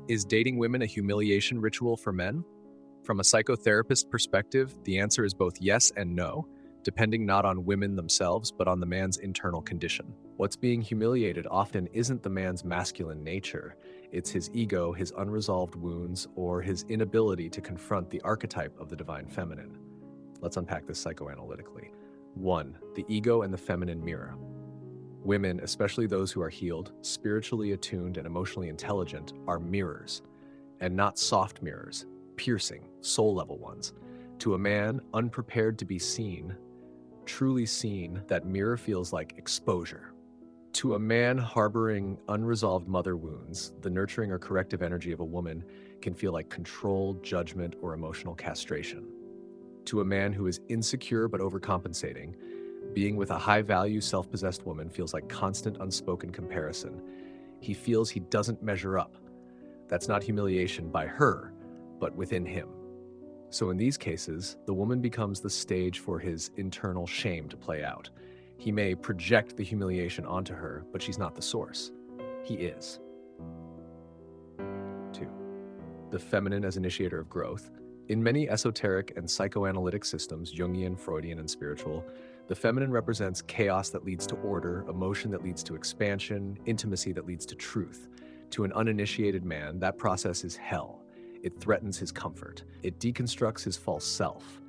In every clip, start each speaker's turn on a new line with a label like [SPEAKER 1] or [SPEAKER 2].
[SPEAKER 1] Is dating women a humiliation ritual for men? From a psychotherapist perspective, the answer is both yes and no, depending not on women themselves, but on the man's internal condition. What's being humiliated often isn't the man's masculine nature, it's his ego, his unresolved wounds, or his inability to confront the archetype of the divine feminine. Let's unpack this psychoanalytically. 1. The ego and the feminine mirror. Women, especially those who are healed, spiritually attuned, and emotionally intelligent, are mirrors, and not soft mirrors, piercing, soul-level ones. To a man unprepared to be seen, truly seen, that mirror feels like exposure. To a man harboring unresolved mother wounds, the nurturing or corrective energy of a woman can feel like control, judgment, or emotional castration. To a man who is insecure but overcompensating, being with a high-value, self-possessed woman feels like constant unspoken comparison. He feels he doesn't measure up. That's not humiliation by her, but within him. So in these cases, the woman becomes the stage for his internal shame to play out. He may project the humiliation onto her, but she's not the source. He is. 2. The feminine as initiator of growth. In many esoteric and psychoanalytic systems, Jungian, Freudian, and spiritual, the feminine represents chaos that leads to order, emotion that leads to expansion, intimacy that leads to truth. To an uninitiated man, that process is hell. It threatens his comfort. It deconstructs his false self.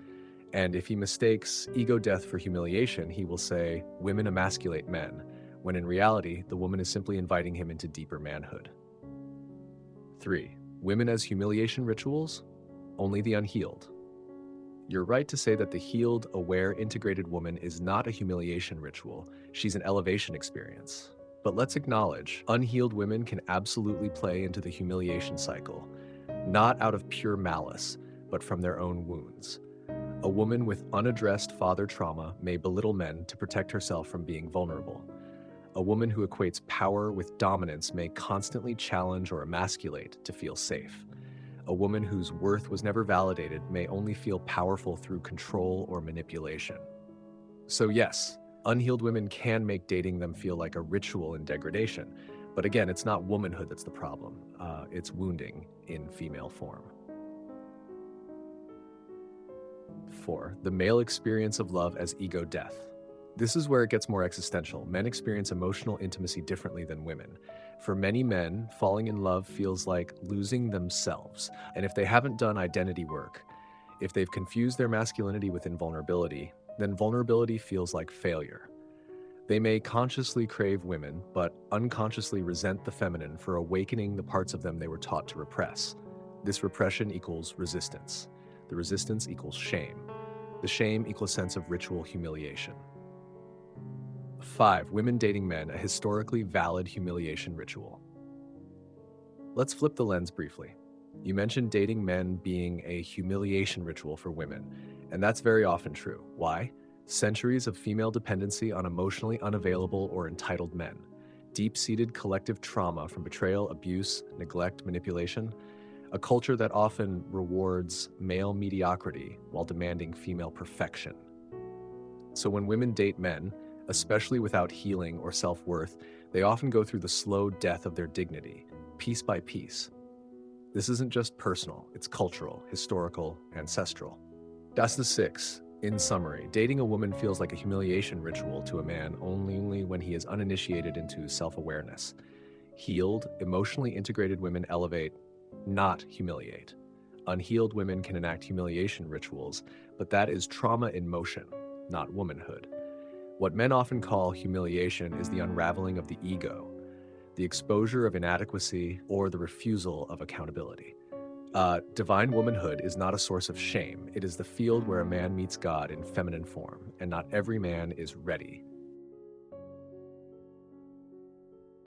[SPEAKER 1] And if he mistakes ego death for humiliation, he will say, "Women emasculate men," when in reality, the woman is simply inviting him into deeper manhood. 3. Women as humiliation rituals? Only the unhealed. You're right to say that the healed, aware, integrated woman is not a humiliation ritual. She's an elevation experience. But let's acknowledge, unhealed women can absolutely play into the humiliation cycle, not out of pure malice, but from their own wounds. A woman with unaddressed father trauma may belittle men to protect herself from being vulnerable. A woman who equates power with dominance may constantly challenge or emasculate to feel safe. A woman whose worth was never validated may only feel powerful through control or manipulation. So yes, unhealed women can make dating them feel like a ritual in degradation. But again, it's not womanhood that's the problem. It's wounding in female form. 4. The male experience of love as ego death. This is where it gets more existential. Men experience emotional intimacy differently than women. For many men, falling in love feels like losing themselves. And if they haven't done identity work, if they've confused their masculinity with invulnerability, then vulnerability feels like failure. They may consciously crave women, but unconsciously resent the feminine for awakening the parts of them they were taught to repress. This repression equals resistance. The resistance equals shame. The shame equals sense of ritual humiliation. 5. Women dating men, a historically valid humiliation ritual. Let's flip the lens briefly. You mentioned dating men being a humiliation ritual for women, and that's very often true. Why? Centuries of female dependency on emotionally unavailable or entitled men. Deep-seated collective trauma from betrayal, abuse, neglect, manipulation. A culture that often rewards male mediocrity while demanding female perfection. So when women date men, especially without healing or self-worth, they often go through the slow death of their dignity, piece by piece. This isn't just personal, it's cultural, historical, ancestral. That's the 6. In summary, dating a woman feels like a humiliation ritual to a man only when he is uninitiated into self-awareness. Healed, emotionally integrated women elevate, not humiliate. Unhealed women can enact humiliation rituals, but that is trauma in motion, not womanhood. What men often call humiliation is the unraveling of the ego, the exposure of inadequacy, or the refusal of accountability. Divine womanhood is not a source of shame. It is the field where a man meets God in feminine form, and not every man is ready.